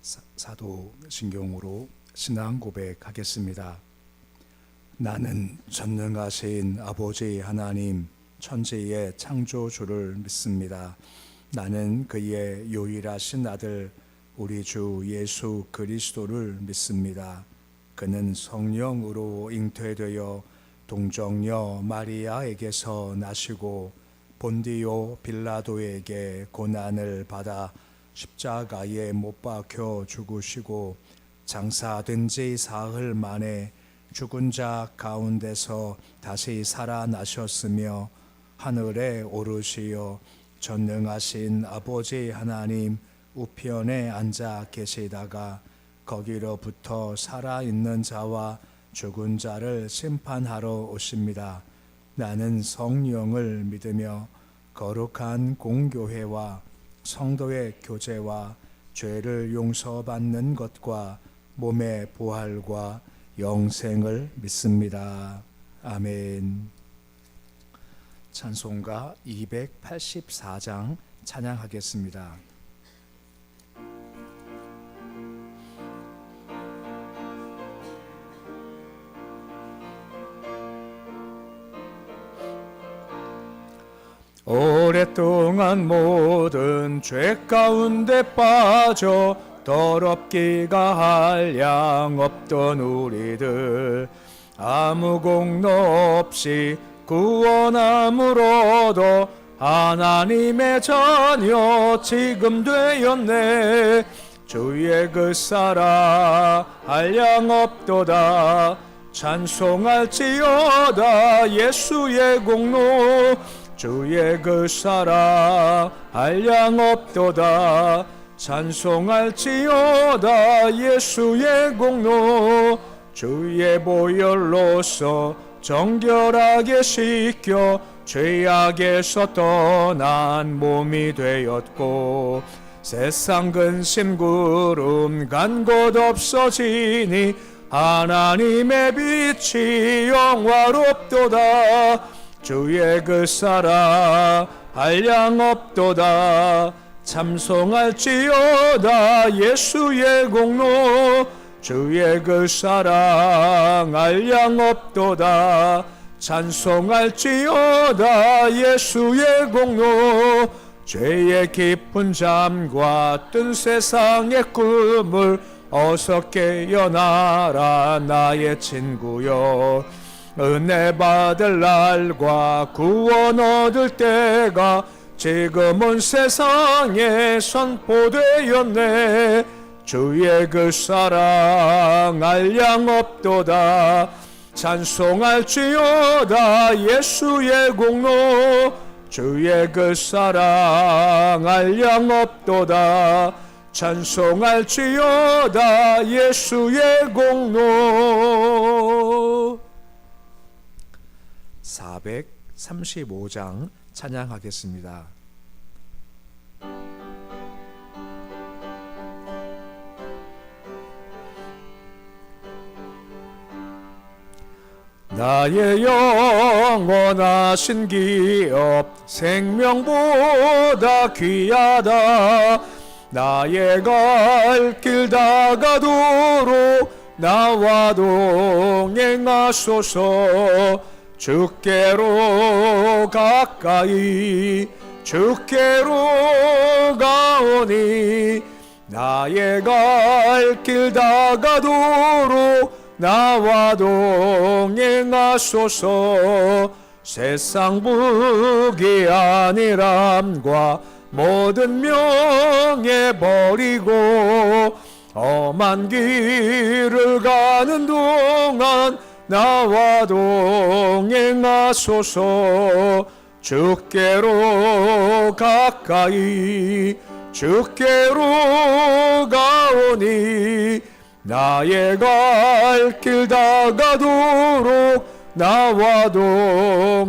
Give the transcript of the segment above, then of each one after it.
사도신경으로 신앙 고백하겠습니다. 나는 전능하신 아버지 하나님 천지의 창조주를 믿습니다. 나는 그의 유일하신 아들 우리 주 예수 그리스도를 믿습니다. 그는 성령으로 잉태되어 동정녀 마리아에게서 나시고 본디오 빌라도에게 고난을 받아 십자가에 못 박혀 죽으시고 장사된 지 사흘 만에 죽은 자 가운데서 다시 살아나셨으며 하늘에 오르시어 전능하신 아버지 하나님 우편에 앉아 계시다가 거기로부터 살아있는 자와 죽은 자를 심판하러 오십니다. 나는 성령을 믿으며 거룩한 공교회와 성도의 교제와 죄를 용서받는 것과 몸의 부활과 영생을 믿습니다. 아멘. 찬송가 284장 찬양하겠습니다. 오랫동안 모든 죄 가운데 빠져 더럽기가 한량 없던 우리들 아무 공로 없이 구원함으로도 하나님의 자녀 지금 되었네. 주의 그 사랑 한량 없도다. 찬송할지어다 예수의 공로. 주의 그 사랑 한량 없도다. 찬송할지어다 예수의 공로. 주의 보혈로서 정결하게 씻겨 죄악에서 떠난 몸이 되었고 세상 근심 구름 간 곳 없어지니 하나님의 빛이 영화롭도다. 주의 그 사랑 한량 없도다. 찬송할지어다 예수의 공로. 주의 그 사랑 한량 없도다. 찬송할지어다 예수의 공로. 죄의 깊은 잠과 뜬 세상의 꿈을 어서 깨어나라 나의 친구여. 은혜 받을 날과 구원 얻을 때가 지금은 세상에 선포되었네. 주의 그 사랑 한량 없도다. 찬송할지어다 예수의 공로. 주의 그 사랑 한량 없도다. 찬송할지어다 예수의 공로. 435장 찬양하겠습니다. 나의 영원하신 기업 생명보다 귀하다. 나의 갈 길 다가도록 나와 동행하소서. 주께로 가까이 주께로 가오니 나의 갈 길 다가도록 나와 동행하소서. 세상 부귀 아니람과 모든 명예 버리고 험한 길을 가는 동안 나와 동행하소서. 주께로 가까이 주께로 가오니 나의 갈 길 다가도록 나와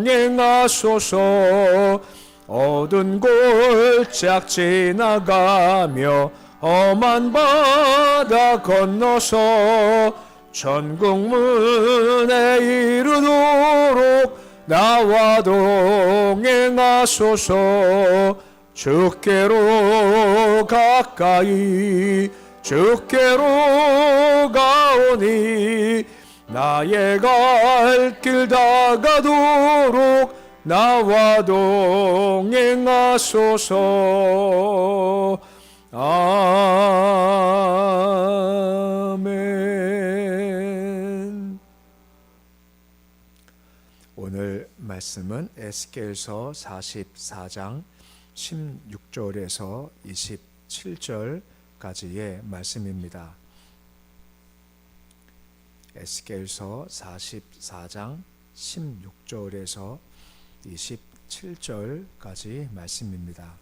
동행하소서. 어두운 골짝 지나가며 험한 바다 건너서 천국 문에 이르도록 나와 동행하소서. 주께로 가까이 주께로 가오니 나의 갈 길 다가도록 나와 동행하소서. 아멘. 오늘 말씀은 에스겔서 44장 16절에서 27절까지의 말씀입니다. 에스겔서 44장 16절에서 27절까지 말씀입니다.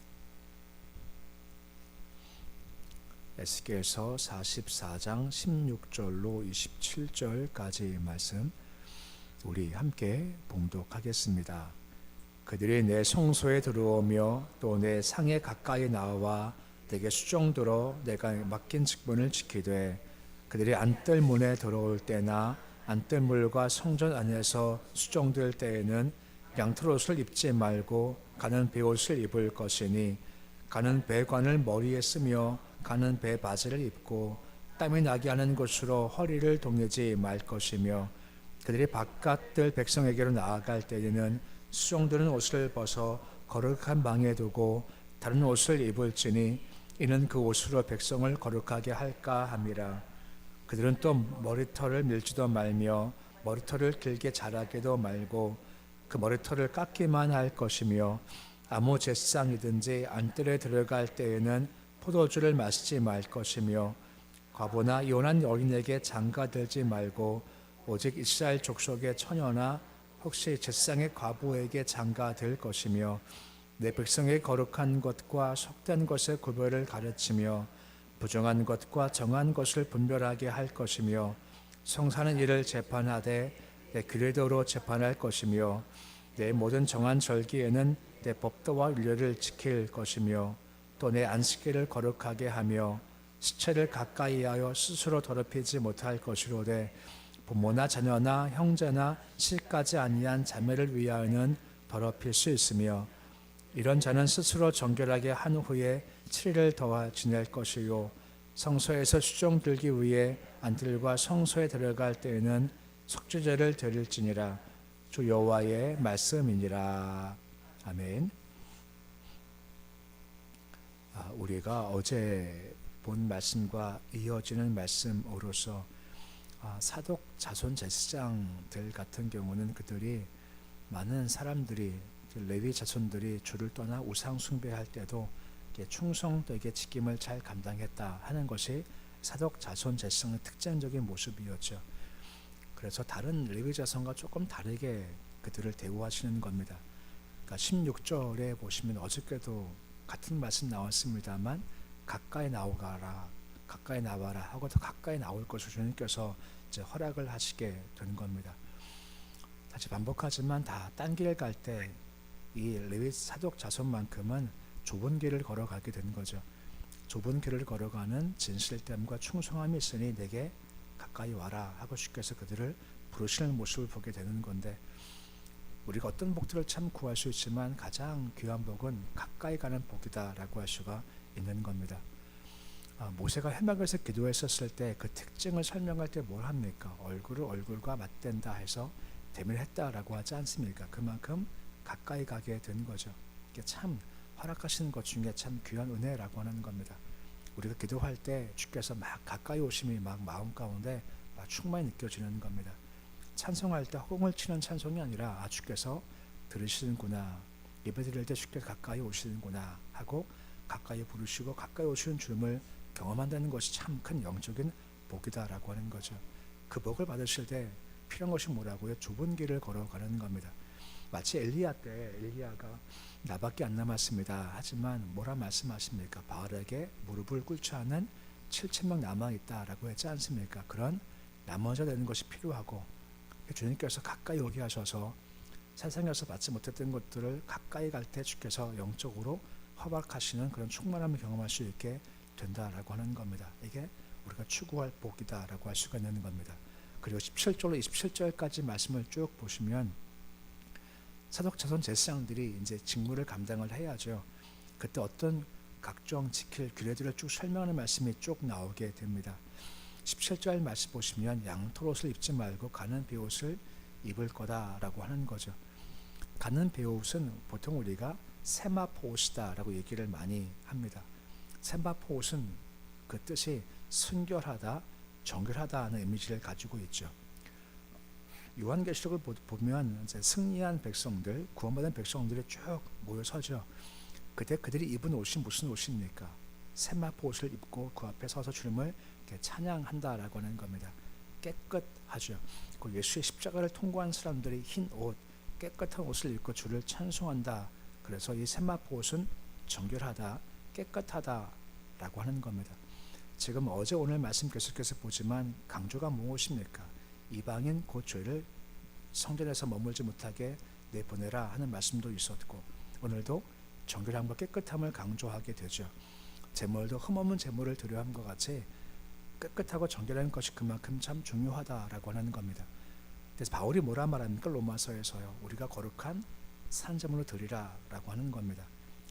에스겔서 44장 16절로 27절까지 말씀 우리 함께 봉독하겠습니다. 그들이 내 성소에 들어오며 또 내 상에 가까이 나와 내게 수종들어 내가 맡긴 직분을 지키되 그들이 안뜰문에 들어올 때나 안뜰물과 성전 안에서 수종들 때에는 양털옷을 입지 말고 가는 베옷을 입을 것이니 가는 배관을 머리에 쓰며 가는 배바지를 입고 땀이 나게 하는 곳으로 허리를 동이지 말 것이며 그들이 바깥들 백성에게로 나아갈 때에는 수종들은 옷을 벗어 거룩한 방에 두고 다른 옷을 입을지니 이는 그 옷으로 백성을 거룩하게 할까 함이라. 그들은 또 머리털을 밀지도 말며 머리털을 길게 자라게도 말고 그 머리털을 깎기만 할 것이며 아무 제사장이든지 안뜰에 들어갈 때에는 포도주를 마시지 말 것이며 과부나 이혼한 여인에게 장가들지 말고 오직 이스라엘 족속의 처녀나 혹시 제사장의 과부에게 장가들 것이며 내 백성의 거룩한 것과 속된 것의 구별을 가르치며 부정한 것과 정한 것을 분별하게 할 것이며 성사는 이를 재판하되 내 규례대로 재판할 것이며 내 모든 정한 절기에는 내 법도와 율례를 지킬 것이며 또 내 안식일을 거룩하게 하며 시체를 가까이 하여 스스로 더럽히지 못할 것이로되 부모나 자녀나 형제나 실까지 아니한 자매를 위하여는 더럽힐 수 있으며 이런 자는 스스로 정결하게 한 후에 7일을 더하 지낼 것이요 성소에서 수종 들기 위해 안뜰과 성소에 들어갈 때에는 속죄제를 드릴지니라. 주 여호와의 말씀이니라. 아멘. 우리가 어제 본 말씀과 이어지는 말씀으로서 사독 자손 제사장들 같은 경우는 그들이 많은 사람들이 레위 자손들이 주를 떠나 우상 숭배할 때도 충성되게 직임을 잘 감당했다 하는 것이 사독 자손 제사장의 특징적인 모습이었죠. 그래서 다른 레위 자손과 조금 다르게 그들을 대우하시는 겁니다. 그러니까 16절에 보시면 어저께도 같은 말씀 나왔습니다만 가까이 나오가라, 가까이 나와라 하고 더 가까이 나올 것을 주님께서 이제 허락을 하시게 된 겁니다. 다시 반복하지만 다 딴 길 갈 때 이 레위 사독 자손만큼은 좁은 길을 걸어가게 된 거죠. 좁은 길을 걸어가는 진실됨과 충성함이 있으니 내게 가까이 와라 하고 주께서 그들을 부르시는 모습을 보게 되는 건데 우리가 어떤 복들을 참 구할 수 있지만 가장 귀한 복은 가까이 가는 복이다라고 할 수가 있는 겁니다. 모세가 해막에서 기도했었을 때 그 특징을 설명할 때 뭘 합니까? 얼굴을 얼굴과 맞댄다 해서 대면했다라고 하지 않습니까? 그만큼 가까이 가게 된 거죠. 이게 참 허락하시는 것 중에 참 귀한 은혜라고 하는 겁니다. 우리가 기도할 때 주께서 막 가까이 오심이 막 마음 가운데 막 충만히 느껴지는 겁니다. 찬송할 때 호응을 치는 찬송이 아니라 주께서 들으시는구나, 예배드릴 때 주께서 가까이 오시는구나 하고 가까이 부르시고 가까이 오시는 주님을 경험한다는 것이 참 큰 영적인 복이다라고 하는 거죠. 그 복을 받으실 때 필요한 것이 뭐라고요? 좁은 길을 걸어가는 겁니다. 마치 엘리야 때 엘리야가 나밖에 안 남았습니다. 하지만 뭐라 말씀하십니까? 바알에게 무릎을 꿇지 않은 7,000명 남아있다라고 했지 않습니까? 그런 나머지 되는 것이 필요하고 주님께서 가까이 오게 하셔서 세상에서 받지 못했던 것들을 가까이 갈 때 주께서 영적으로 허락하시는 그런 충만함을 경험할 수 있게 된다라고 하는 겁니다. 이게 우리가 추구할 복이다라고 할 수가 있는 겁니다. 그리고 17절로 27절까지 말씀을 쭉 보시면 사독 자손 제사장들이 이제 직무를 감당을 해야죠. 그때 어떤 각종 지킬 규례들을 쭉 설명하는 말씀이 쭉 나오게 됩니다. 17절 말씀 보시면 양털옷을 입지 말고 가는 베옷을 입을 거다라고 하는 거죠. 가는 베옷은 보통 우리가 세마포옷이다라고 얘기를 많이 합니다. 세마포옷은 그 뜻이 순결하다, 정결하다는 이미지를 가지고 있죠. 요한계시록을 보면 이제 승리한 백성들, 구원받은 백성들이 쭉 모여 서죠. 그때 그들이 입은 옷이 무슨 옷입니까? 세마포 옷을 입고 그 앞에 서서 주님을 찬양한다라고 하는 겁니다. 깨끗하죠. 그 예수의 십자가를 통과한 사람들이 흰 옷, 깨끗한 옷을 입고 주를 찬송한다. 그래서 이 세마포 옷은 정결하다, 깨끗하다라고 하는 겁니다. 지금 어제 오늘 말씀 계속해서 보지만 강조가 무엇입니까? 이방인 곧 죄를 성전에서 머물지 못하게 내보내라 하는 말씀도 있었고, 오늘도 정결함과 깨끗함을 강조하게 되죠. 제물도 흠없는 제물을 드려야 함과 같이 깨끗하고 정결한 것이 그만큼 참 중요하다라고 하는 겁니다. 그래서 바울이 뭐라 말합니까? 로마서에서요. 우리가 거룩한 산제물로 드리라라고 하는 겁니다.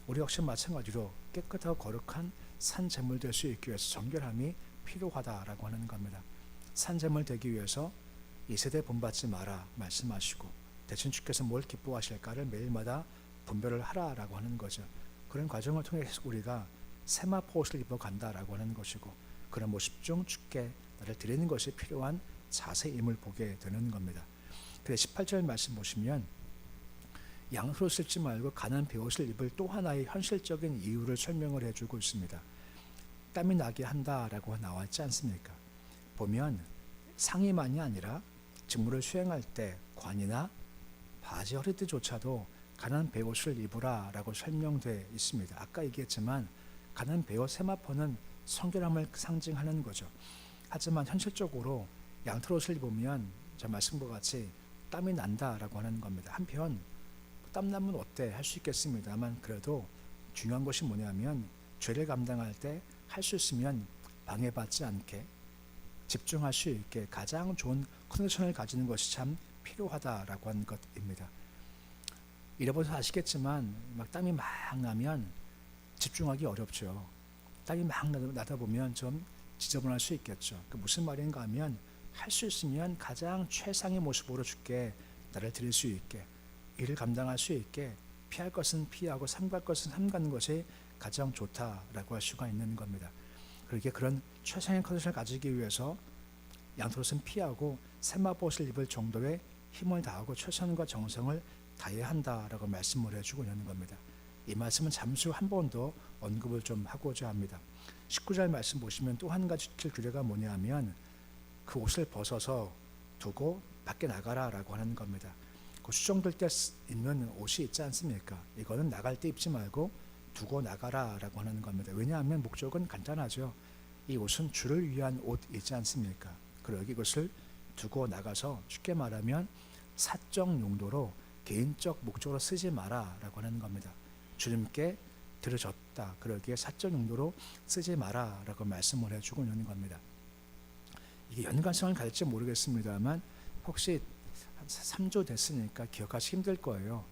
우리 역시 마찬가지로 깨끗하고 거룩한 산제물 될 수 있기 위해서 정결함이 필요하다라고 하는 겁니다. 산제물 되기 위해서 이 세대 본받지 마라 말씀하시고, 대신 주께서 뭘 기뻐하실까를 매일마다 분별을 하라라고 하는 거죠. 그런 과정을 통해서 우리가 세마포 옷을 입어 간다라고 하는 것이고, 그런 모습 중 주께 나를 드리는 것이 필요한 자세임을 보게 되는 겁니다. 그래서 18절 말씀 보시면 양털옷을 입지 말고 가는 베옷을 입을 또 하나의 현실적인 이유를 설명을 해주고 있습니다. 땀이 나게 한다라고 나와 있지 않습니까? 보면 상의만이 아니라 직무를 수행할 때 관이나 바지 허리띠조차도 가난 베옷을 입으라라고 설명되어 있습니다. 아까 얘기했지만 가난 베옷 세마포는 성결함을 상징하는 거죠. 하지만 현실적으로 양털옷을 입으면 저 말씀과 같이 땀이 난다라고 하는 겁니다. 한편 땀나면 어때? 할 수 있겠습니다만, 그래도 중요한 것이 뭐냐면 죄를 감당할 때 할 수 있으면 방해받지 않게 집중할 수 있게 가장 좋은 컨디션을 가지는 것이 참 필요하다라고 하는 것입니다. 잃어버려서 아시겠지만 막 땀이 막 나면 집중하기 어렵죠. 땀이 막 나다 보면 좀 지저분할 수 있겠죠. 그 무슨 말인가 하면 할 수 있으면 가장 최상의 모습으로 주께 나를 드릴 수 있게, 일을 감당할 수 있게 피할 것은 피하고 삼갈 것은 삼가는 것이 가장 좋다라고 할 수가 있는 겁니다. 그렇게 그런 최상의 컨디션을 가지기 위해서 양털옷은 피하고 세마포옷을 입을 정도의 힘을 다하고 최선과 정성을 다해야 한다라고 말씀을 해주고 있는 겁니다. 이 말씀은 잠시 후 한 번 더 언급을 좀 하고자 합니다. 19절 말씀 보시면 또 한 가지 지킬 규례가 뭐냐면 그 옷을 벗어서 두고 밖에 나가라라고 하는 겁니다. 그 수정될 때 입는 옷이 있지 않습니까? 이거는 나갈 때 입지 말고 두고 나가라라고 하는 겁니다. 왜냐하면 목적은 간단하죠. 이 옷은 주를 위한 옷이지 않습니까? 그러기 이것을 두고 나가서 쉽게 말하면 사적 용도로 개인적 목적으로 쓰지 마라라고 하는 겁니다. 주님께 드려졌다. 그러기에 사적 용도로 쓰지 마라라고 말씀을 해주고 있는 겁니다. 이게 연관성을 가질지 모르겠습니다만 혹시 한 3주 됐으니까 기억하기 힘들 거예요.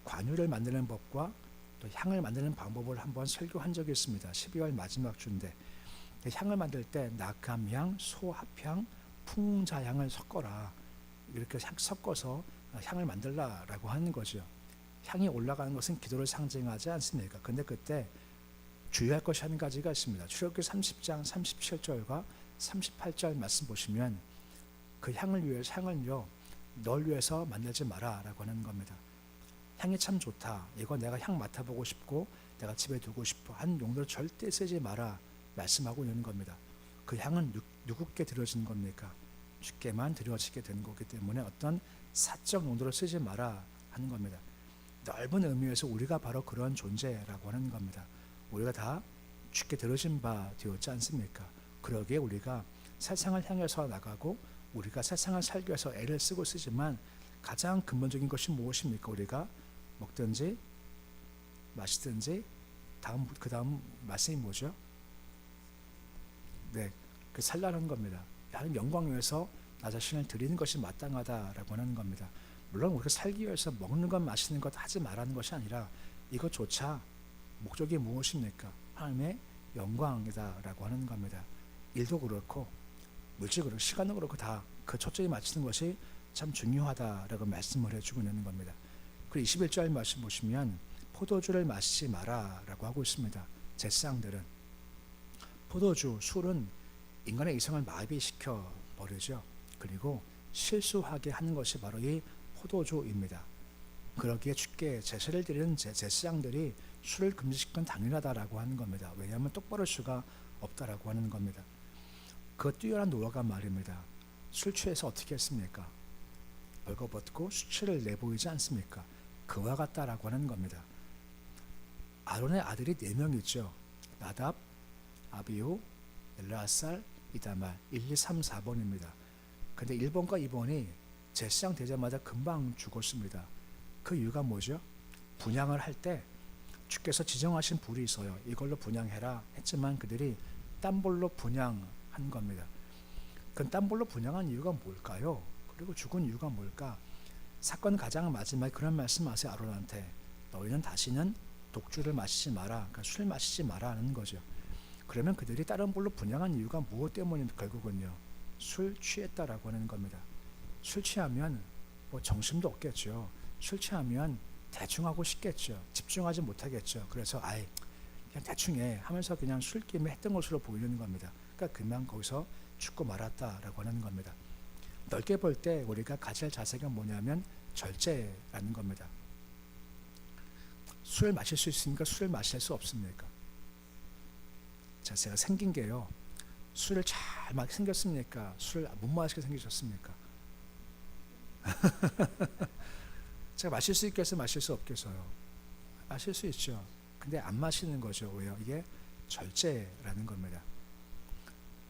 관유를 만드는 법과 또 향을 만드는 방법을 한번 설교한 적이 있습니다. 12월 마지막 주인데 향을 만들 때 낙감향, 소합향, 풍자향을 섞어라. 이렇게 섞어서 향을 만들라라고 하는 거죠. 향이 올라가는 것은 기도를 상징하지 않습니까? 근데 그때 주의할 것이 한 가지가 있습니다. 출애굽기 30장 37절과 38절 말씀 보시면 그 향을요 널 위해서 만들지 마라라고 하는 겁니다. 향이 참 좋다. 이거 내가 향 맡아보고 싶고 내가 집에 두고 싶어 한 용도로 절대 쓰지 마라 말씀하고 있는 겁니다. 그 향은 누구께 드려진 겁니까? 주께만 드려지게 된 거기 때문에 어떤 사적 용도로 쓰지 마라 하는 겁니다. 넓은 의미에서 우리가 바로 그런 존재라고 하는 겁니다. 우리가 다 주께 드려진 바 되었지 않습니까? 그러기에 우리가 세상을 향해서 나가고 우리가 세상을 살기 위해서 애를 쓰고 쓰지만 가장 근본적인 것이 무엇입니까? 우리가 먹든지 마시든지 그 다음 말씀이 뭐죠? 네, 그 살라는 겁니다. 하나님 영광 위해서 나 자신을 드리는 것이 마땅하다라고 하는 겁니다. 물론 우리가 살기 위해서 먹는 것 마시는 것 하지 말라는 것이 아니라 이것조차 목적이 무엇입니까? 하나님의 영광이다라고 하는 겁니다. 일도 그렇고 물질도 시간도 그렇고 다 그 초점이 맞추는 것이 참 중요하다라고 말씀을 해주고 있는 겁니다. 그리고 21절 말씀 보시면 포도주를 마시지 마라라고 하고 있습니다. 제사장들은 포도주, 술은 인간의 이성을 마비시켜 버리죠. 그리고 실수하게 하는 것이 바로 이 포도주입니다. 그러기에 주께 제사를 드리는 제사장들이 술을 금지시킨 건 당연하다라고 하는 겁니다. 왜냐하면 똑바로 수가 없다라고 하는 겁니다. 그 뛰어난 노화가 말입니다. 술 취해서 어떻게 했습니까? 벌거벗고 수치를 내보이지 않습니까? 그와 같다라고 하는 겁니다. 아론의 아들이 4명 있죠. 나답, 아비후, 엘라살, 이다말 1, 2, 3, 4번입니다. 근데 1번과 2번이 제사장 되자마자 금방 죽었습니다. 그 이유가 뭐죠? 분향을 할 때 주께서 지정하신 불이 있어요. 이걸로 분향해라 했지만 그들이 땀볼로 분향한 겁니다. 그 땀볼로 분향한 이유가 뭘까요? 그리고 죽은 이유가 뭘까? 사건 가장 마지막에 그런 말씀하세요. 아론한테 너희는 다시는 독주를 마시지 마라. 그러니까 술 마시지 마라 하는 거죠. 그러면 그들이 다른 볼로 분향한 이유가 무엇 때문인지 결국은요. 술 취했다라고 하는 겁니다. 술 취하면 뭐 정신도 없겠죠. 술 취하면 대충 하고 싶겠죠. 집중하지 못하겠죠. 그래서 그냥 대충 해 하면서 그냥 술김에 했던 것으로 보이는 겁니다. 그러니까 그만 거기서 죽고 말았다라고 하는 겁니다. 넓게 볼 때 우리가 가질 자세가 뭐냐면 절제라는 겁니다. 술을 마실 수 있으니까 술을 마실 수 없습니까? 자세가 생긴 게요. 술을 잘 생겼습니까? 술을 못 마시게 생기셨습니까? 제가 마실 수 있겠어 마실 수 없겠어요? 마실 수 있죠. 근데 안 마시는 거죠. 왜요? 이게 절제라는 겁니다.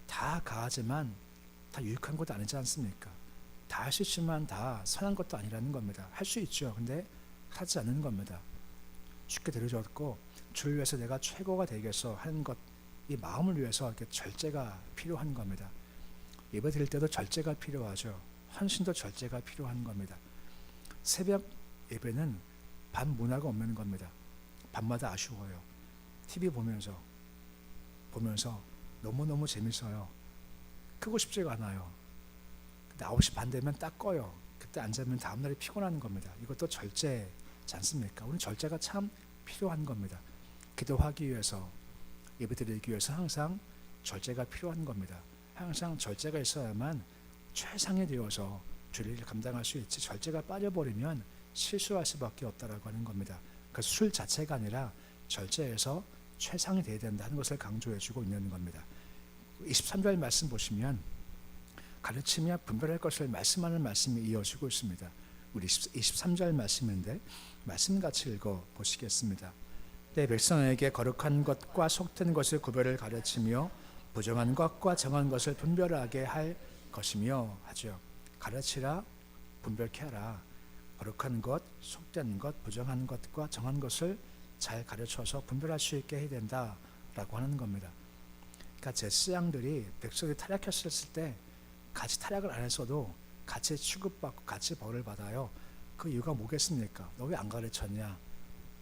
다 가하지만 다 유익한 것도 아니지 않습니까? 다 할 수 있지만 다 선한 것도 아니라는 겁니다. 할 수 있죠. 근데 하지 않는 겁니다. 쉽게 들어줬고 주를 위해서 내가 최고가 되겠어 하는 것, 이 마음을 위해서 이렇게 절제가 필요한 겁니다. 예배 드릴 때도 절제가 필요하죠. 헌신도 절제가 필요한 겁니다. 새벽 예배는 밤 문화가 없는 겁니다. 밤마다 아쉬워요. TV 보면서 너무너무 재밌어요. 끄고 싶지가 않아요. 근데 9시 반 되면 딱 꺼요. 그때 안 자면 다음날이 피곤한 겁니다. 이것도 절제지 않습니까? 우리는 절제가 참 필요한 겁니다. 기도하기 위해서, 예배드리기 위해서 항상 절제가 필요한 겁니다. 항상 절제가 있어야만 최상이 되어서 주를 감당할 수 있지, 절제가 빠져버리면 실수할 수밖에 없다라고 하는 겁니다. 그래서 술 자체가 아니라 절제해서 최상이 되어야 된다는 것을 강조해주고 있는 겁니다. 23절 말씀 보시면 가르치며 분별할 것을 말씀하는 말씀이 이어지고 있습니다. 우리 23절 말씀인데 말씀 같이 읽어 보시겠습니다. 내 백성에게 거룩한 것과 속된 것을 구별을 가르치며 부정한 것과 정한 것을 분별하게 할 것이며 하죠. 가르치라, 분별케 하라. 거룩한 것, 속된 것, 부정한 것과 정한 것을 잘 가르쳐서 분별할 수 있게 해야 된다라고 하는 겁니다. 그러니까 제사장들이 백성이 타락했을 때 같이 타락을 안 했어도 같이 취급받고 같이 벌을 받아요. 그 이유가 뭐겠습니까? 너 왜 안 가르쳤냐?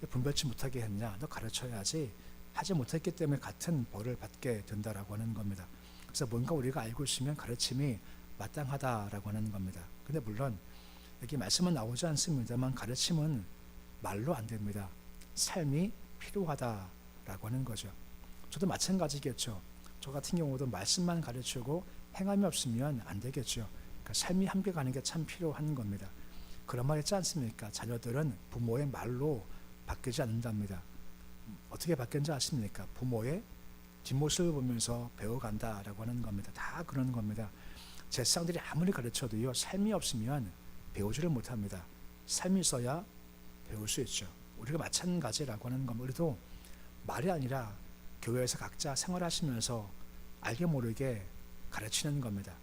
왜 분별치 못하게 했냐? 너 가르쳐야지. 하지 못했기 때문에 같은 벌을 받게 된다라고 하는 겁니다. 그래서 뭔가 우리가 알고 있으면 가르침이 마땅하다라고 하는 겁니다. 근데 물론 여기 말씀은 나오지 않습니다만 가르침은 말로 안 됩니다. 삶이 필요하다라고 하는 거죠. 저도 마찬가지겠죠. 저 같은 경우도 말씀만 가르치고 행함이 없으면 안 되겠죠. 그러니까 삶이 함께 가는 게 참 필요한 겁니다. 그런 말 있지 않습니까? 자녀들은 부모의 말로 바뀌지 않는답니다. 어떻게 바뀌는지 아십니까? 부모의 뒷모습을 보면서 배워간다라고 하는 겁니다. 다 그런 겁니다. 제사장들이 아무리 가르쳐도요, 삶이 없으면 배우지를 못합니다. 삶이 있어야 배울 수 있죠. 우리가 마찬가지라고 하는 겁니다. 우리도 말이 아니라 교회에서 각자 생활하시면서 알게 모르게 가르치는 겁니다.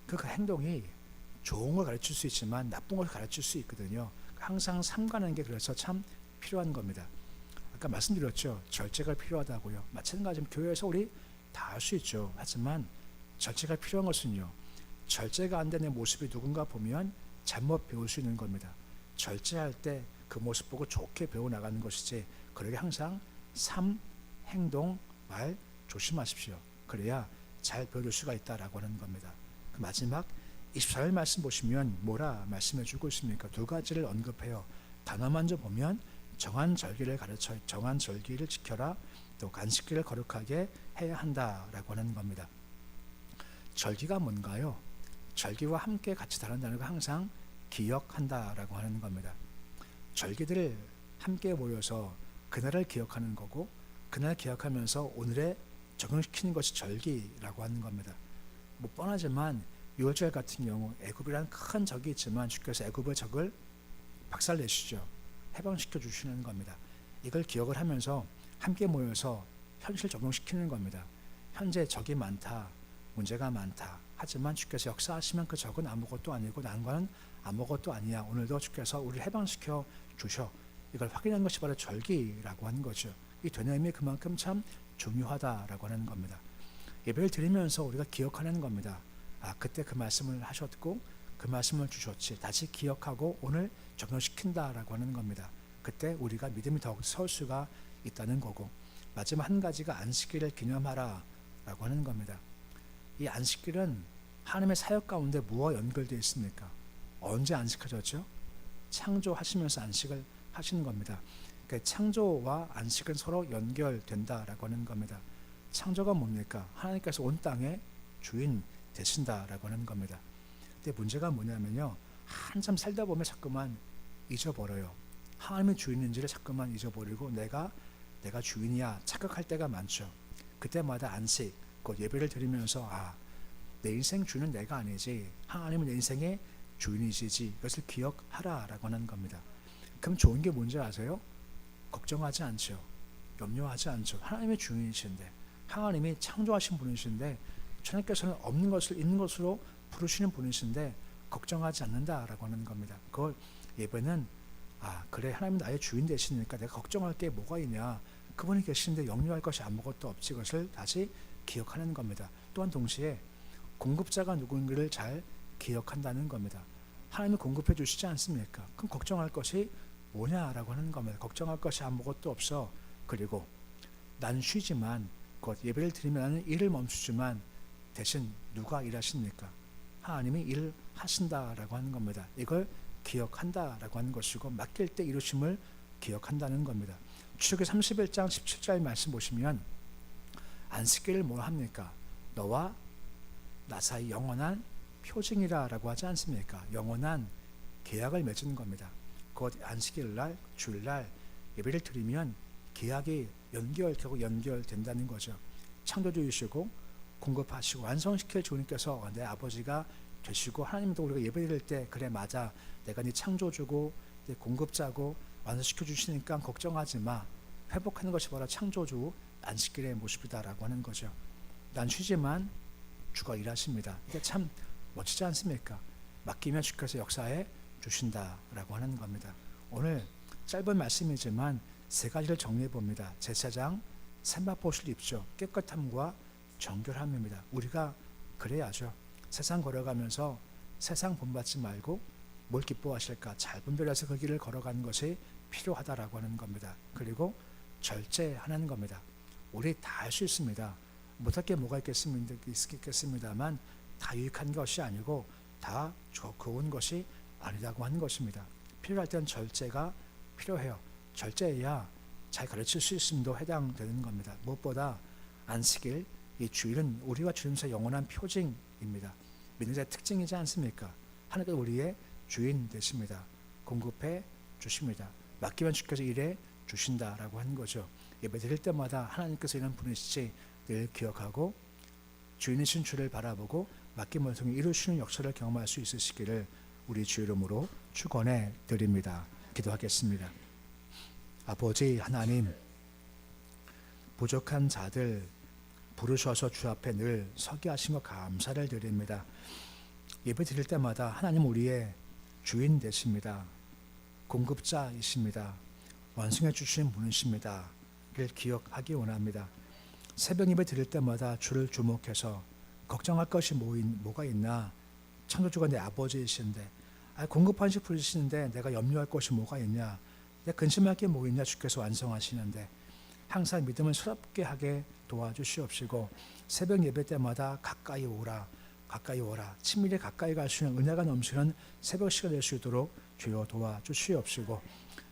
그 행동이 좋은 걸 가르칠 수 있지만 나쁜 걸 가르칠 수 있거든요. 항상 삼가는 게 그래서 참 필요한 겁니다. 아까 말씀드렸죠. 절제가 필요하다고요. 마찬가지로 교회에서 우리 다 할 수 있죠. 하지만 절제가 필요한 것은요, 절제가 안 되는 모습이 누군가 보면 잘못 배울 수 있는 겁니다. 절제할 때 그 모습 보고 좋게 배워나가는 것이지 그러게 항상 삶, 행동, 말 조심하십시오. 그래야 잘 배워줄 수가 있다라고 하는 겁니다. 그 마지막 24절 말씀 보시면 뭐라 말씀해 주고 있습니까? 두 가지를 언급해요. 단어 먼저 보면 정한 절기를 가르쳐 정한 절기를 지켜라. 또 안식일을 거룩하게 해야 한다라고 하는 겁니다. 절기가 뭔가요? 절기와 함께 같이 다른 단어가 항상 기억한다라고 하는 겁니다. 절기들을 함께 모여서 그날을 기억하는 거고 그날 기억하면서 오늘에 적용시키는 것이 절기라고 하는 겁니다. 뭐 뻔하지만 6월절 같은 경우 애굽이라는 큰 적이 있지만 주께서 애굽의 적을 박살내시죠. 해방시켜 주시는 겁니다. 이걸 기억을 하면서 함께 모여서 현실 적용시키는 겁니다. 현재 적이 많다, 문제가 많다. 하지만 주께서 역사하시면 그 적은 아무것도 아니고 난과는 아무것도 아니야. 오늘도 주께서 우리를 해방시켜 주셔. 이걸 확인한 것이 바로 절기라고 하는 거죠. 이 되뇌임이 그만큼 참 중요하다라고 하는 겁니다. 예배를 드리면서 우리가 기억하는 겁니다. 아, 그때 그 말씀을 하셨고 그 말씀을 주셨지. 다시 기억하고 오늘 적용시킨다라고 하는 겁니다. 그때 우리가 믿음이 더욱 설 수가 있다는 거고, 마지막 한 가지가 안식일을 기념하라 라고 하는 겁니다. 이 안식일은 하나님의 사역 가운데 무엇 연결되어 있습니까? 언제 안식하셨죠? 창조하시면서 안식을 하시는 겁니다. 그러니까 창조와 안식은 서로 연결된다라고 하는 겁니다. 창조가 뭡니까? 하나님께서 온 땅의 주인 되신다라고 하는 겁니다. 근데 문제가 뭐냐면요, 한참 살다 보면 자꾸만 잊어버려요. 하나님의 주인인지를 자꾸만 잊어버리고 내가 주인이야 착각할 때가 많죠. 그때마다 안식, 곧 예배를 드리면서 내 인생 주인은 내가 아니지, 하나님은 내 인생의 주인이시지, 이것을 기억하라라고 하는 겁니다. 그럼 좋은 게 뭔지 아세요? 걱정하지 않죠. 염려하지 않죠. 하나님의 주인이신데, 하나님이 창조하신 분이신데, 하나님께서는 없는 것을 있는 것으로 부르시는 분이신데 걱정하지 않는다라고 하는 겁니다. 그걸 예배는 그래, 하나님 나의 주인 되시니까 내가 걱정할 게 뭐가 있냐, 그분이 계시는데 염려할 것이 아무것도 없지, 그것을 다시 기억하는 겁니다. 또한 동시에 공급자가 누군가를 잘 기억한다는 겁니다. 하나님이 공급해 주시지 않습니까? 그럼 걱정할 것이 뭐냐라고 하는 겁니다. 걱정할 것이 아무것도 없어. 그리고 난 쉬지만, 곧 예배를 드리면 나는 일을 멈추지만 대신 누가 일하십니까? 하나님이 일을 하신다라고 하는 겁니다. 이걸 기억한다라고 하는 것이고, 맡길 때 이루심을 기억한다는 겁니다. 출애굽기 31장 17절 말씀 보시면 안식일을 뭐 합니까? 너와 나 사이 영원한 표징이라라고 하지 않습니까? 영원한 계약을 맺은 겁니다. 곧 안식일날, 주일날 예배를 드리면 계약이 결국 연결된다는 거죠. 창조주이시고 공급하시고 완성시킬 주님께서 내 아버지가 되시고, 하나님도 우리가 예배드릴 때 그래 맞아, 내가 네 창조주고 네 공급자고 완성시켜 주시니까 걱정하지 마. 회복하는 것이 바로 창조주 안식일의 모습이다라고 하는 거죠. 난 쉬지만 주가 일하십니다. 이게 참 멋지지 않습니까? 맡기면 주께서 역사해 주신다라고 하는 겁니다. 오늘 짧은 말씀이지만 세 가지를 정리해 봅니다. 제사장 삼바봇을 입죠. 깨끗함과 정결함입니다. 우리가 그래야죠. 세상 걸어가면서 세상 본받지 말고 뭘 기뻐하실까 잘 분별해서 그 길을 걸어가는 것이 필요하다라고 하는 겁니다. 그리고 절제하는 겁니다. 우리 다 할 수 있습니다. 못할 게 뭐가 있겠습니다만 다 유익한 것이 아니고 다 좋은 것이 아니라고 하는 것입니다. 필요할 땐 절제가 필요해요. 절제해야 잘 가르칠 수 있음도 해당되는 겁니다. 무엇보다 안식일, 이 주일은 우리와 주님 사이 영원한 표징입니다. 믿는 자의 특징이지 않습니까? 하나님께서 우리의 주인 되십니다. 공급해 주십니다. 맡기면 주께서 일해 주신다라고 하는 거죠. 예배 드릴 때마다 하나님께서 이런 분이시지 늘 기억하고 주인이신 주를 바라보고 맡김을 통해 이루시는 역사를 경험할 수 있으시기를 우리 주 이름으로 축원해 드립니다. 기도하겠습니다. 아버지 하나님, 부족한 자들 부르셔서 주 앞에 늘 서게 하신 것 감사를 드립니다. 예배 드릴 때마다 하나님 우리의 주인 되십니다. 공급자이십니다. 완성해 주신 분이십니다. 를 기억하기 원합니다. 새벽 예배 드릴 때마다 주를 주목해서 걱정할 것이 뭐가 있나, 창조주가 내 아버지이신데 공급하신 분이신데 내가 염려할 것이 뭐가 있냐, 근심할 게 뭐 있냐 주께서 완성하시는데 항상 믿음을 새롭게 하게 도와주시옵시고 새벽 예배 때마다 가까이 오라 가까이 오라 친밀히 가까이 갈 수 있는 은혜가 넘치는 새벽 시간 될 수 있도록 주여 도와주시옵시고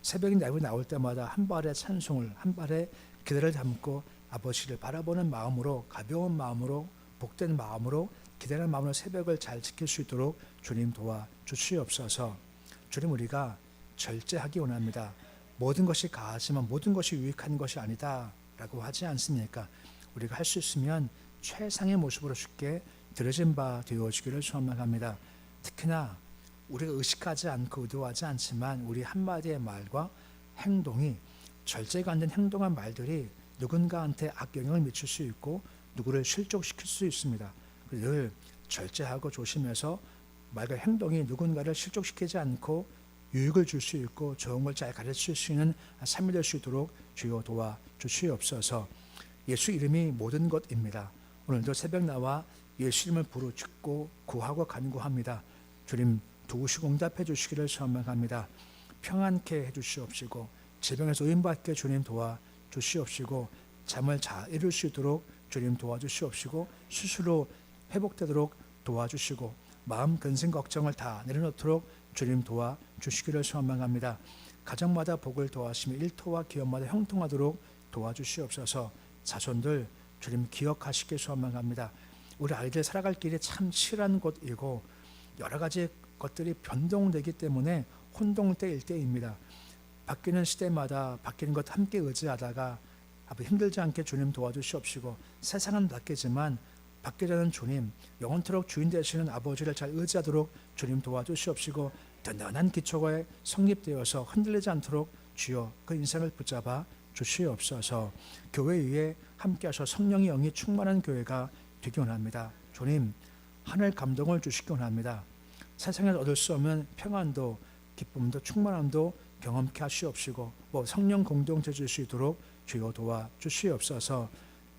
새벽이 나올 때마다 한 발의 찬송을 한 발의 기대를 담고 아버지를 바라보는 마음으로 가벼운 마음으로 복된 마음으로 기대하는 마음으로 새벽을 잘 지킬 수 있도록 주님 도와주시옵소서. 주님 우리가 절제하기 원합니다. 모든 것이 가하지만 모든 것이 유익한 것이 아니다 라고 하지 않습니까? 우리가 할 수 있으면 최상의 모습으로 주께 드려진 바 되어지기를 소망합니다. 특히나 우리가 의식하지 않고 의도하지 않지만 우리 한마디의 말과 행동이 절제가 안 된 행동한 말들이 누군가한테 악영향을 미칠 수 있고 누구를 실족시킬 수 있습니다. 늘 절제하고 조심해서 말과 행동이 누군가를 실족시키지 않고 유익을 줄 수 있고 좋은 걸 잘 가르칠 수 있는 삶이 될 수 있도록 주여 도와주시옵소서. 예수 이름이 모든 것입니다. 오늘도 새벽 나와 예수 이름을 부르짖고 구하고 간구합니다. 주님 두시고 응답해 주시기를 소망합니다. 평안케 해주시옵시고 질병에서 의인받게 주님 도와주시옵시고 잠을 잘 이룰 수 있도록 주님 도와주시옵시고 스스로 회복되도록 도와주시고 마음 근심 걱정을 다 내려놓도록 주님 도와주시기를 소망합니다. 가정마다 복을 도와시며 일터와 기업마다 형통하도록 도와주시옵소서. 자손들 주님 기억하시길 소망합니다. 우리 아이들 살아갈 길이 참 치열한 곳이고 여러 가지 것들이 변동되기 때문에 혼동때일 때입니다. 바뀌는 시대마다 바뀌는 것 함께 의지하다가 힘들지 않게 주님 도와주시옵시고 세상은 바뀌지만 바뀌자는 주님 영원토록 주인 되시는 아버지를 잘 의지하도록 주님 도와주시옵시고 든든한 기초가 성립되어서 흔들리지 않도록 주여 그 인생을 붙잡아 주시옵소서. 교회 위에 함께하셔 성령의 영이 충만한 교회가 되기 원합니다. 주님 하늘 감동을 주시기 원합니다. 세상에서 얻을 수 없는 평안도 기쁨도 충만함도 경험케 하시옵시고 성령 공동체 줄 수 있도록 주여 도와주시옵소서.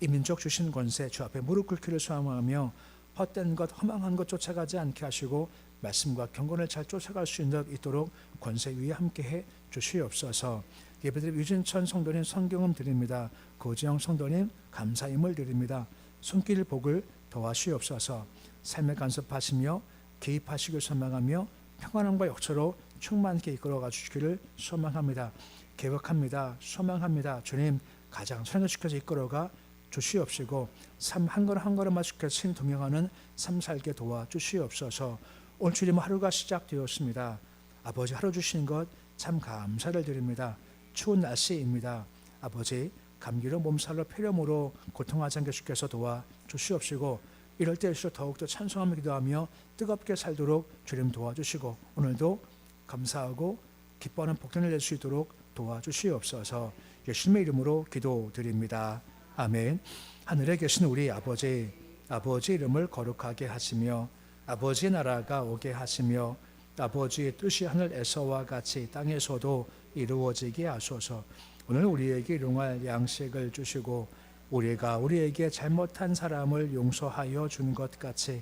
이 민족 주신 권세 주 앞에 무릎 꿇기를 소망하며 헛된 것 허망한 것 쫓아가지 않게 하시고 말씀과 경건을 잘 쫓아갈 수 있도록 권세 위에 함께해 주시옵소서. 예배드린 유진천 성도님 성경음 드립니다. 고지영 성도님 감사임을 드립니다. 손길 복을 더하시옵소서. 삶에 간섭하시며 개입하시길 소망하며 평안함과 역사로 충만케 이끌어가 주시기를 소망합니다. 계획합니다. 소망합니다. 주님 가장 선행시켜서 이끌어가 주시옵시고 삶 한 걸음 한 걸음만 주께서 친히 동행하는 삶 살게 도와주시옵소서. 오늘 주님 하루가 시작되었습니다. 아버지 하루 주신 것 참 감사를 드립니다. 추운 날씨입니다. 아버지 감기로 몸살로 폐렴으로 고통하지 않게 주께서 도와주시옵시고 이럴 때일수록 더욱더 찬송하며 기도하며 뜨겁게 살도록 주님 도와주시고 오늘도 감사하고 기뻐하는 복전을 낼 수 있도록 도와주시옵소서. 예수님의 이름으로 기도드립니다. 아멘. 하늘에 계신 우리 아버지 이름을 거룩하게 하시며 아버지의 나라가 오게 하시며 아버지의 뜻이 하늘에서와 같이 땅에서도 이루어지게 하소서. 오늘 우리에게 일용할 양식을 주시고 우리가 우리에게 잘못한 사람을 용서하여 준 것 같이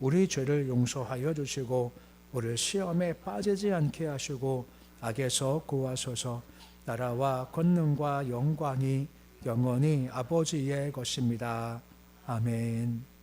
우리 죄를 용서하여 주시고 우리를 시험에 빠지지 않게 하시고 악에서 구하소서. 나라와 권능과 영광이 영원히 아버지의 것입니다. 아멘.